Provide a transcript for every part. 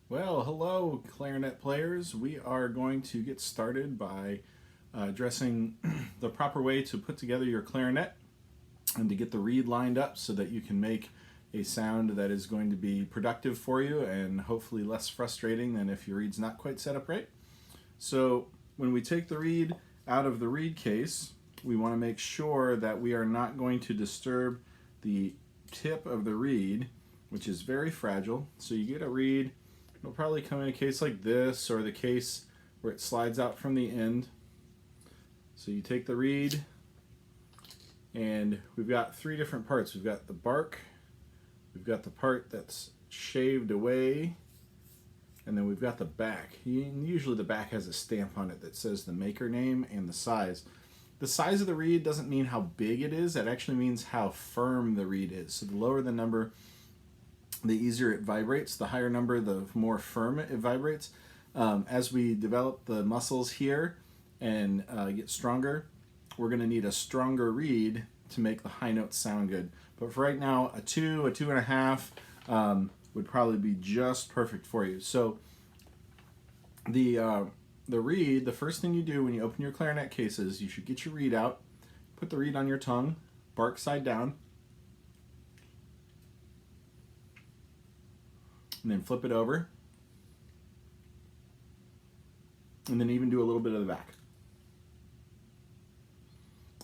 Well, hello, clarinet players. We are going to get started by addressing the proper way to put together your clarinet and to get the reed lined up so that you can make a sound that is going to be productive for you and hopefully less frustrating than if your reed's not quite set up right. So when we take the reed out of the reed case, we want to make sure that we are not going to disturb the tip of the reed, which is very fragile. So you get a reed. It'll probably come in a case like this, or the case where it slides out from the end. So you take the reed, and we've got three different parts. We've got the bark, we've got the part that's shaved away, and then we've got the back. Usually the back has a stamp on it that says the maker name and the size. The size of the reed doesn't mean how big it is, it actually means how firm the reed is. So the lower the number, the easier it vibrates. The higher number, the more firm it vibrates. As we develop the muscles here and get stronger, we're going to need a stronger reed to make the high notes sound good. But for right now, a 2.5 would probably be just perfect for you. So the reed, the first thing you do when you open your clarinet case is you should get your reed out, put the reed on your tongue, bark side down, and then flip it over, and then even do a little bit of the back.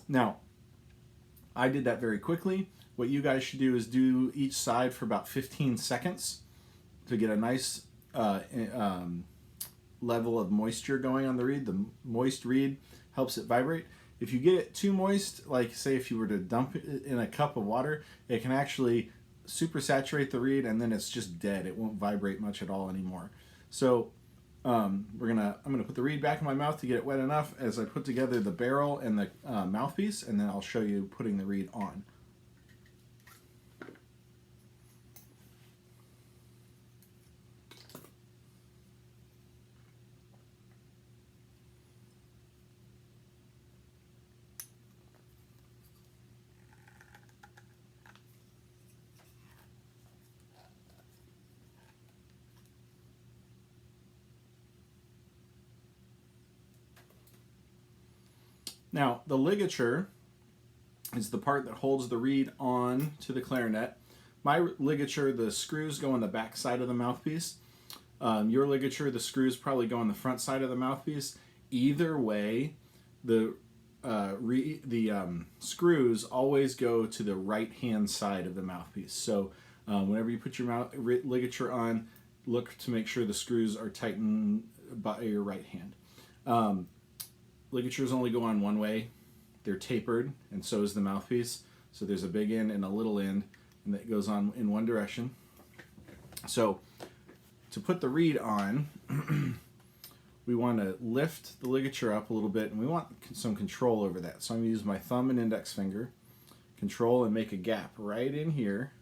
Now, I did that very quickly. What you guys should do is do each side for about 15 seconds to get a nice level of moisture going on the reed. The moist reed helps it vibrate. If you get it too moist, like say if you were to dump it in a cup of water, it can actually super saturate the reed and then it's just dead. It won't vibrate much at all anymore. So I'm gonna put the reed back in my mouth to get it wet enough as I put together the barrel and the mouthpiece, and then I'll show you putting the reed on. Now, the ligature is the part that holds the reed on to the clarinet. My ligature, the screws go on the back side of the mouthpiece. Your ligature, the screws probably go on the front side of the mouthpiece. Either way, the screws always go to the right-hand side of the mouthpiece. So whenever you put your ligature on, look to make sure the screws are tightened by your right hand. Ligatures only go on one way. They're tapered, and so is the mouthpiece. So there's a big end and a little end, and that goes on in one direction. So to put the reed on, we want to lift the ligature up a little bit, and we want some control over that. So I'm going to use my thumb and index finger, control, and make a gap right in here.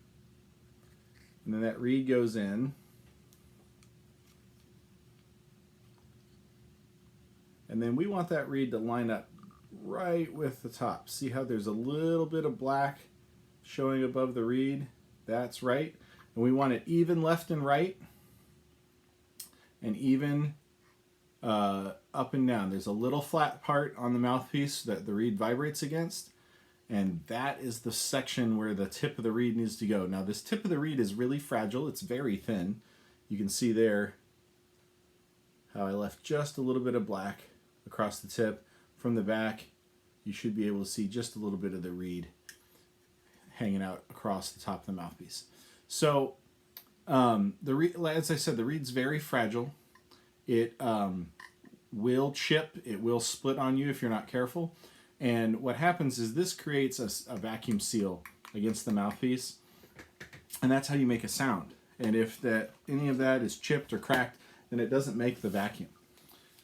And then that reed goes in. And then we want that reed to line up right with the top. See how there's a little bit of black showing above the reed? That's right. And we want it even left and right, and even up and down. There's a little flat part on the mouthpiece that the reed vibrates against, and that is the section where the tip of the reed needs to go. Now this tip of the reed is really fragile. It's very thin. You can see there how I left just a little bit of black across the tip. From the back, you should be able to see just a little bit of the reed hanging out across the top of the mouthpiece. So as I said, the reed's very fragile. It will chip, it will split on you if you're not careful. And what happens is this creates a vacuum seal against the mouthpiece, and that's how you make a sound. And if any of that is chipped or cracked, then it doesn't make the vacuum.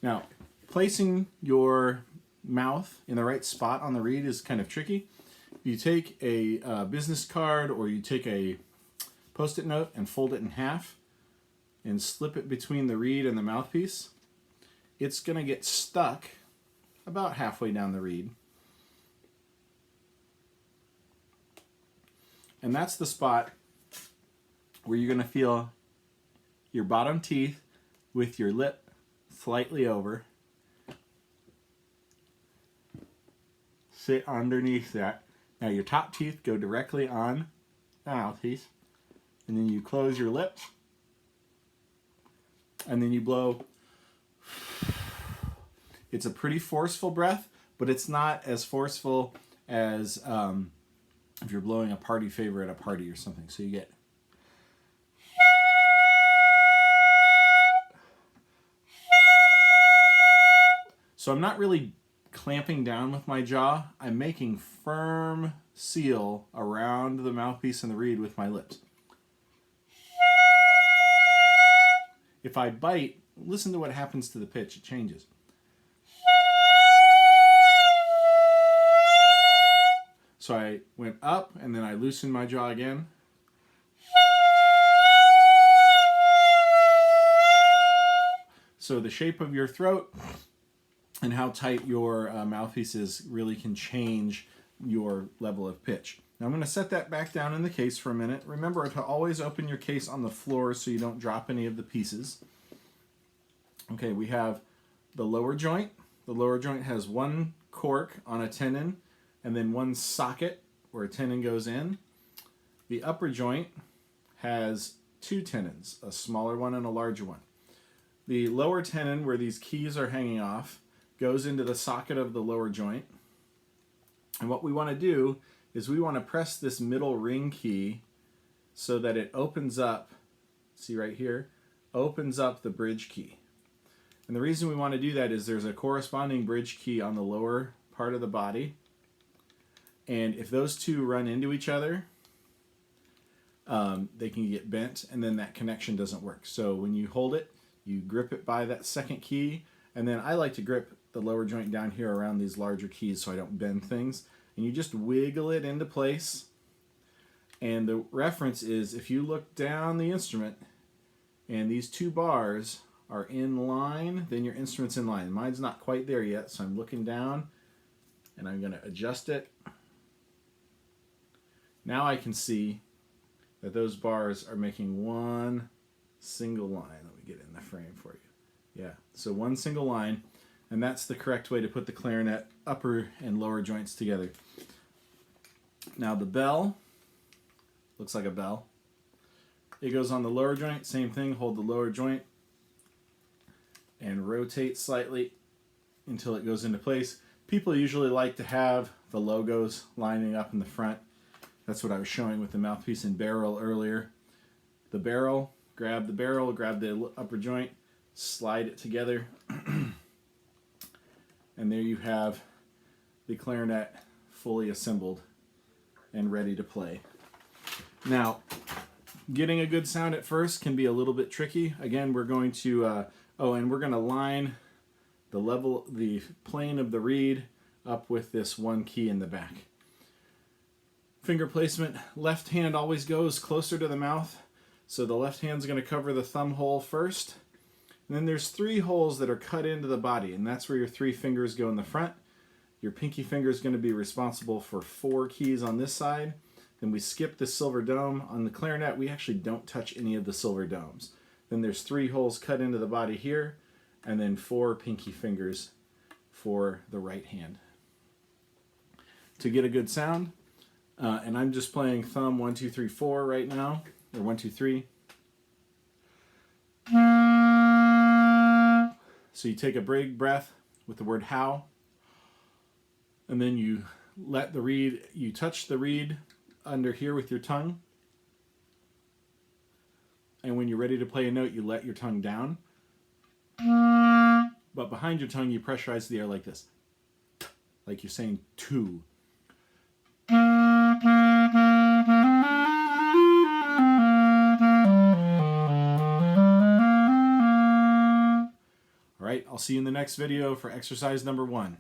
Now, placing your mouth in the right spot on the reed is kind of tricky. You take a business card or you take a Post-it note and fold it in half and slip it between the reed and the mouthpiece. It's going to get stuck about halfway down the reed. And that's the spot where you're going to feel your bottom teeth with your lip slightly over. Sit underneath that. Now your top teeth go directly on the mouthpiece. And then you close your lips. And then you blow. It's a pretty forceful breath, but it's not as forceful as if you're blowing a party favor at a party or something. So you get. So I'm not really clamping down with my jaw. I'm making firm seal around the mouthpiece and the reed with my lips. If I bite, listen to what happens to the pitch. It changes. So I went up and then I loosened my jaw again. So the shape of your throat and how tight your mouthpiece is really can change your level of pitch. Now I'm going to set that back down in the case for a minute. Remember to always open your case on the floor so you don't drop any of the pieces. Okay, we have the lower joint. The lower joint has one cork on a tenon and then one socket where a tenon goes in. The upper joint has two tenons, a smaller one and a larger one. The lower tenon, where these keys are hanging off, goes into the socket of the lower joint. And what we want to do is we want to press this middle ring key so that it opens up, see right here, opens up the bridge key. And the reason we want to do that is there's a corresponding bridge key on the lower part of the body. And if those two run into each other, they can get bent and then that connection doesn't work. So when you hold it, you grip it by that second key, and then I like to grip the lower joint down here around these larger keys so I don't bend things. And you just wiggle it into place. And the reference is if you look down the instrument and these two bars are in line, then your instrument's in line. Mine's not quite there yet, so I'm looking down and I'm going to adjust it. Now I can see that those bars are making one single line. Let me get in the frame for you. Yeah, so one single line, and that's the correct way to put the clarinet upper and lower joints together. Now the bell looks like a bell. It goes on the lower joint, same thing, hold the lower joint and rotate slightly until it goes into place. People usually like to have the logos lining up in the front. That's what I was showing with the mouthpiece and barrel earlier. The barrel, grab the upper joint, slide it together, and there you have the clarinet fully assembled and ready to play. Now, getting a good sound at first can be a little bit tricky. Again, we're going to, and we're going to line the plane of the reed up with this one key in the back. Finger placement, left hand always goes closer to the mouth. So the left hand's going to cover the thumb hole first. And then there's 3 holes that are cut into the body, and that's where your 3 fingers go in the front. Your pinky finger is going to be responsible for 4 keys on this side. Then we skip the silver dome. On the clarinet, we actually don't touch any of the silver domes. Then there's 3 holes cut into the body here, and then 4 pinky fingers for the right hand. To get a good sound, and I'm just playing thumb 1, 2, 3, 4 right now, or 1, 2, 3. So you take a big breath with the word how, and then you let the reed, you touch the reed under here with your tongue, and when you're ready to play a note, you let your tongue down, but behind your tongue you pressurize the air like this, like you're saying two. All right, I'll see you in the next video for exercise number 1.